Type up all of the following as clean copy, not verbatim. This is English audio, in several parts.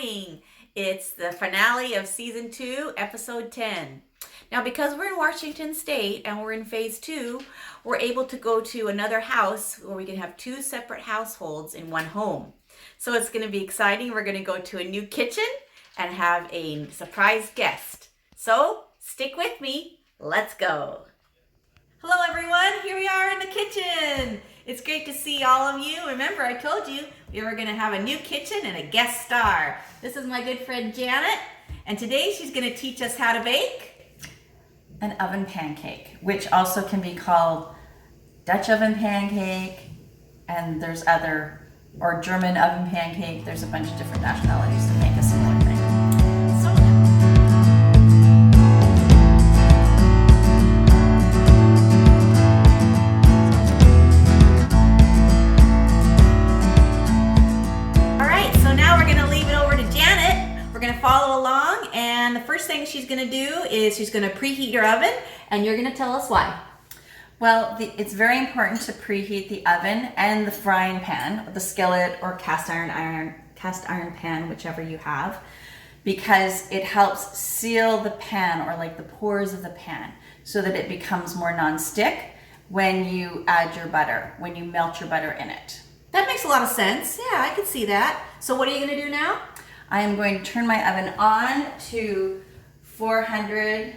exciting. It's the finale of season 2, episode 10. Now, because we're in Washington State and we're in phase 2, we're able to go to another house where we can have 2 separate households in one home. So it's going to be exciting. We're going to go to a new kitchen and have a surprise guest. So stick with me. Let's go. Hello everyone, here we are in the kitchen. It's great to see all of you. Remember, I told you we were going to have a new kitchen and a guest star. This is my good friend Janet, and today she's going to teach us how to bake an oven pancake, which also can be called Dutch oven pancake, and there's other, or German oven pancake. There's a bunch of different nationalities that make a similar thing. Follow along, and the first thing she's going to do is she's going to preheat your oven, and you're going to tell us why. Well, it's very important to preheat the oven and the frying pan, the skillet or cast iron pan, whichever you have, because it helps seal the pan, or like the pores of the pan, so that it becomes more non-stick when you add your butter, when you melt your butter in it. That makes a lot of sense. Yeah, I can see that. So what are you going to do now? I am going to turn my oven on to 400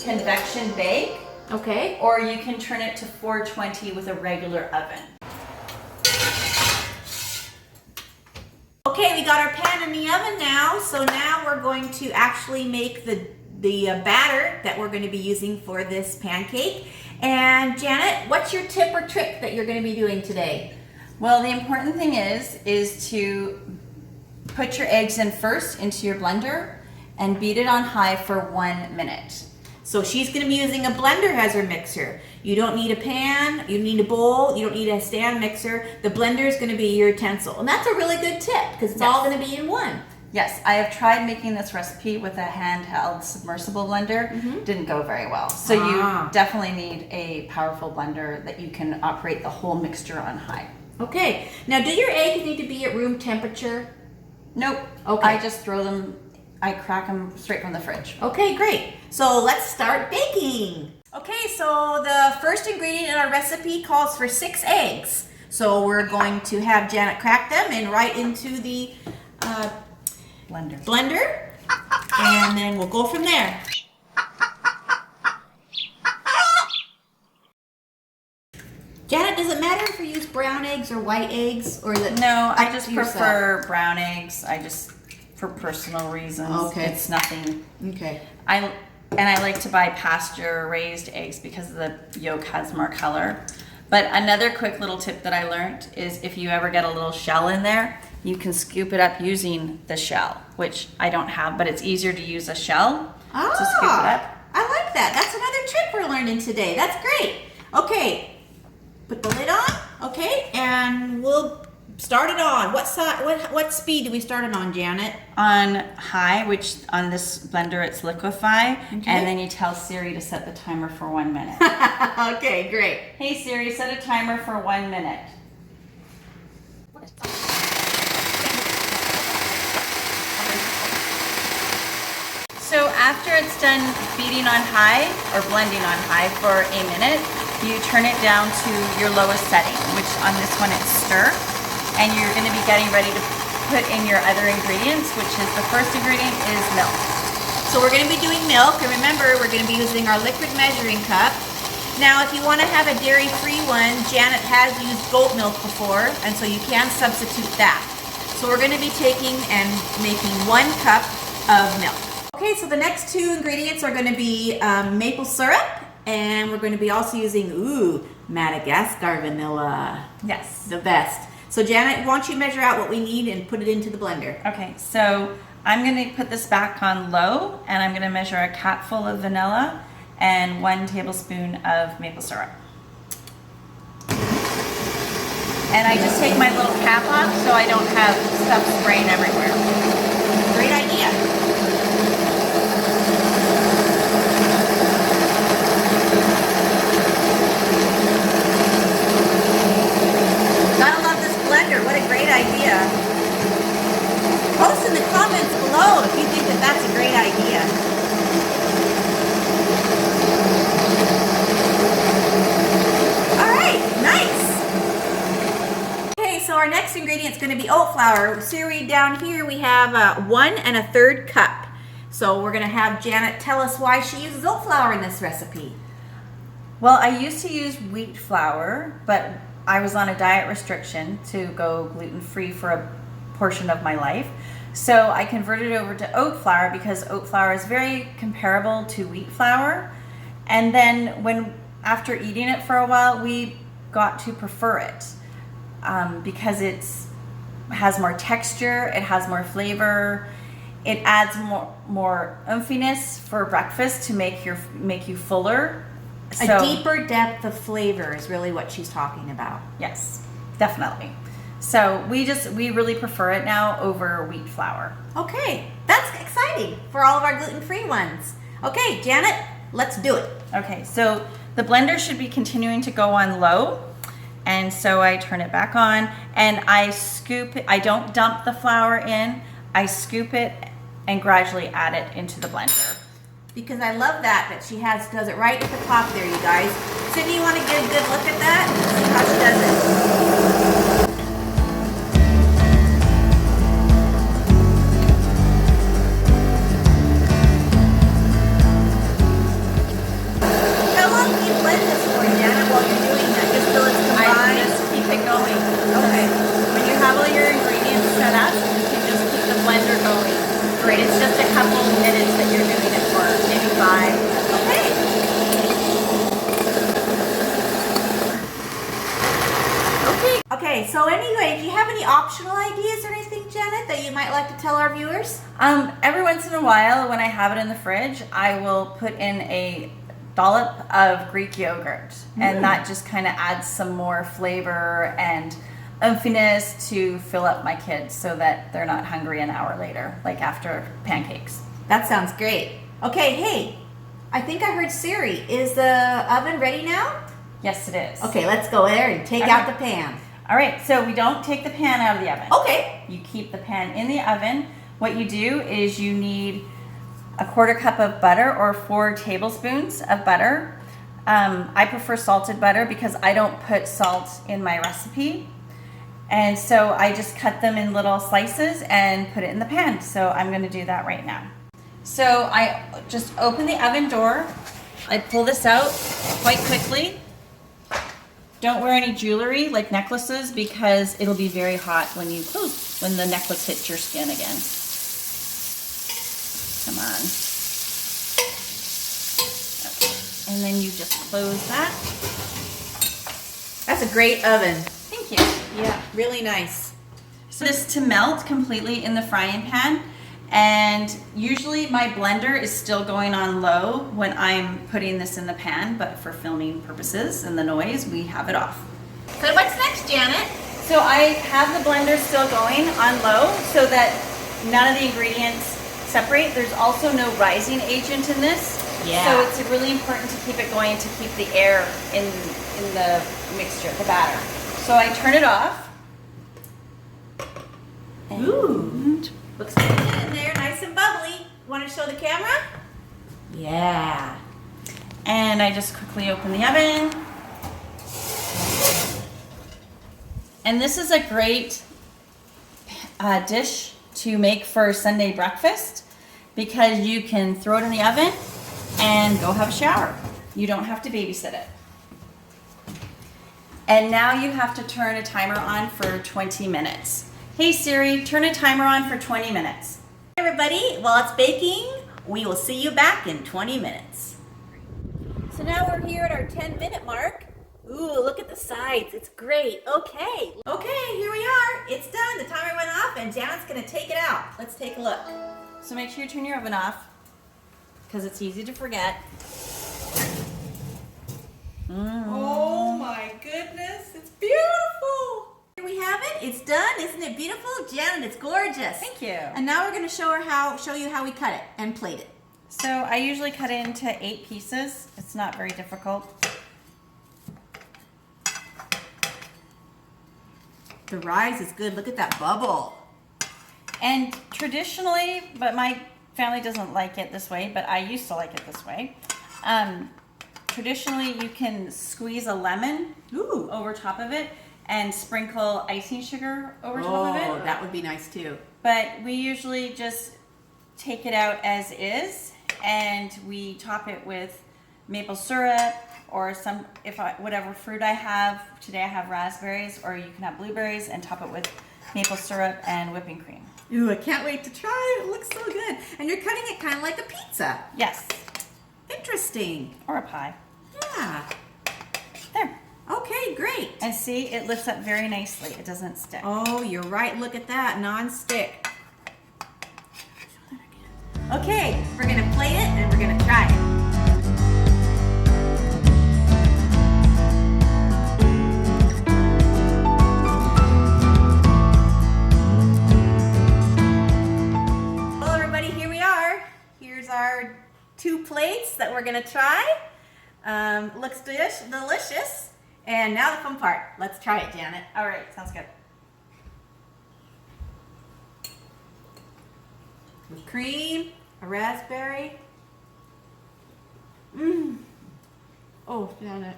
convection bake. Okay. Or you can turn it to 420 with a regular oven. Okay, we got our pan in the oven now. So now we're going to actually make the batter that we're going to be using for this pancake. And Janet, what's your tip or trick that you're going to be doing today? Well, the important thing is to put your eggs in first into your blender and beat it on high for 1 minute. So she's going to be using a blender as her mixer. You don't need a pan, you don't need a bowl, you don't need a stand mixer. The blender is going to be your utensil. And that's a really good tip because it's all going to be in one. Yes, I have tried making this recipe with a handheld submersible blender. Didn't go very well. So you definitely need a powerful blender that you can operate the whole mixture on high. Okay. Now, do your eggs need to be at room temperature? Nope. Okay. I just throw them, I crack them straight from the fridge. Okay, great. So let's start baking. Okay, so the first ingredient in our recipe calls for 6 eggs. So we're going to have Janet crack them and right into the blender. And then we'll go from there. Janet, does it matter if we use brown eggs or white eggs, or that? No, I just prefer brown eggs. I just, for personal reasons. Okay. It's nothing. Okay. I like to buy pasture raised eggs because the yolk has more color. But another quick little tip that I learned is if you ever get a little shell in there, you can scoop it up using the shell, which I don't have, but it's easier to use a shell to scoop it up. I like that. That's another trick we're learning today. That's great. Okay. Put the lid on, okay, and we'll start it on. What speed do we start it on, Janet? On high, which on this blender it's liquefy, okay. And then you tell Siri to set the timer for 1 minute. Okay, great. Hey Siri, set a timer for 1 minute. So after it's done beating on high, or blending on high for a minute, you turn it down to your lowest setting, which on this one it's stir, and you're going to be getting ready to put in your other ingredients, which is the first ingredient is milk. So we're going to be doing milk, and remember we're going to be using our liquid measuring cup. Now if you want to have a dairy-free one, Janet has used goat milk before, and so you can substitute that. So we're going to be taking and making 1 cup of milk. Okay, so the next 2 ingredients are going to be maple syrup, and we're going to be also using, Madagascar vanilla. Yes. The best. So Janet, why don't you measure out what we need and put it into the blender? Okay, so I'm going to put this back on low, and I'm going to measure a cupful of vanilla and 1 tablespoon of maple syrup. And I just take my little cap off so I don't have stuff spraying everywhere. Great idea. Gotta love this blender. What a great idea. Post in the comments next ingredient is going to be oat flour. Siri, down here we have 1 1/3 cup. So we're going to have Janet tell us why she uses oat flour in this recipe. Well, I used to use wheat flour, but I was on a diet restriction to go gluten-free for a portion of my life. So I converted over to oat flour because oat flour is very comparable to wheat flour. And then after eating it for a while, we got to prefer it because it has more texture, it has more flavor, it adds more umphiness for breakfast to make you fuller. A deeper depth of flavor is really what she's talking about. Yes, definitely. So we really prefer it now over wheat flour. Okay, that's exciting for all of our gluten-free ones. Okay, Janet, let's do it. Okay, so the blender should be continuing to go on low. And so I turn it back on and I scoop it. I don't dump the flour in. I scoop it and gradually add it into the blender. Because I love that she does it right at the top there, you guys. Cindy, you want to get a good look at that and see how she does it? How long do you blend this for, Janet, while you're doing that? Just till it's combined? I just keep it going. Okay. When you have all your ingredients set up, you can just keep the blender going. Great. It's just a couple minutes that you're doing it for, maybe 5. Okay. Okay, so anyway, do you have any optional ideas or anything, Janet, that you might like to tell our viewers? Every once in a while, when I have it in the fridge, I will put in a dollop of Greek yogurt, and that just kind of adds some more flavor and umphiness to fill up my kids so that they're not hungry an hour later, like after pancakes. That sounds great. Okay, hey, I think I heard Siri. Is the oven ready now? Yes, it is. Okay, let's go there and take out the pan. All right, so we don't take the pan out of the oven. Okay. You keep the pan in the oven. What you do is you need a 1/4 cup of butter or 4 tablespoons of butter. I prefer salted butter because I don't put salt in my recipe. And so I just cut them in little slices and put it in the pan. So I'm going to do that right now. So I just open the oven door. I pull this out quite quickly. Don't wear any jewelry like necklaces because it'll be very hot when the necklace hits your skin again. Come on. Okay. And then you just close that. That's a great oven. Thank you. Yeah, really nice. So this to melt completely in the frying pan, and usually my blender is still going on low when I'm putting this in the pan, but for filming purposes and the noise, we have it off. So what's next, Janet? So I have the blender still going on low so that none of the ingredients separate. There's also no rising agent in this. Yeah. So it's really important to keep it going to keep the air in the mixture, the batter. So I turn it off. Ooh, looks good in there, nice and bubbly. Want to show the camera? Yeah. And I just quickly open the oven. And this is a great dish to make for Sunday breakfast because you can throw it in the oven and go have a shower. You don't have to babysit it. And now you have to turn a timer on for 20 minutes. Hey Siri, turn a timer on for 20 minutes. Hey everybody, while it's baking, we will see you back in 20 minutes. So now we're here at our 10-minute mark. Ooh, look at the sides. It's great. Okay, here we are. It's done. The timer went off and Janet's gonna take it out. Let's take a look. So make sure you turn your oven off because it's easy to forget. Oh my goodness, it's beautiful. Here we have it. It's done. Isn't it beautiful? Janet, it's gorgeous. Thank you. And now we're going to show you how we cut it and plate it. So I usually cut it into 8 pieces. It's not very difficult. The rise is good. Look at that bubble. And traditionally, but my family doesn't like it this way, but I used to like it this way. Traditionally, you can squeeze a lemon over top of it, and sprinkle icing sugar over top of Oh, it. that would be nice too. But we usually just take it out as is, and we top it with maple syrup or whatever fruit I have. Today I have raspberries, or you can have blueberries, and top it with maple syrup and whipping cream. Ooh, I can't wait to try it. It looks so good. And you're cutting it kind of like a pizza. Yes, Interesting. or a pie. Yeah. There. Okay, great. And see, it lifts up very nicely. It doesn't stick. Oh, you're right. Look at that. Non-stick. Okay, we're going to plate it and we're going to try it. Well, everybody, here we are. Here's our 2 plates that we're going to try. Looks delicious. And now the fun part. Let's try it, Janet. All right, sounds good. With cream, a raspberry. Oh, Janet.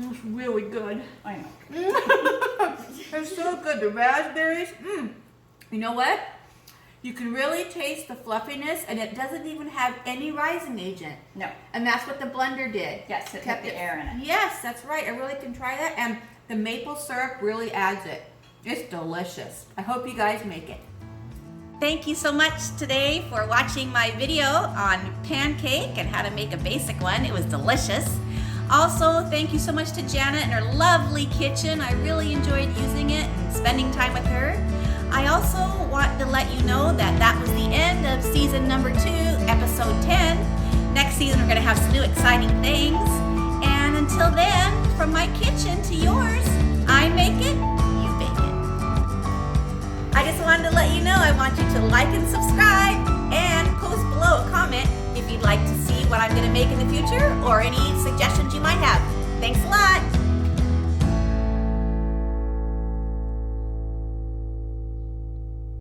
It's really good. I know. It's so good. The raspberries. You know what? You can really taste the fluffiness, and it doesn't even have any rising agent. No. And that's what the blender did. Yes, it kept the air in it. Yes, that's right. I really can try that. And the maple syrup really adds it. It's delicious. I hope you guys make it. Thank you so much today for watching my video on pancake and how to make a basic one. It was delicious. Also, thank you so much to Janet and her lovely kitchen. I really enjoyed using it and spending time with her. I also want to let you know that that was the end of season number 2, episode 10. Next season, we're going to have some new exciting things. And until then, from my kitchen to yours, I make it, you bake it. I just wanted to let you know I want you to like and subscribe and post below a comment if you'd like to see what I'm going to make in the future or any suggestions you might have. Thanks a lot.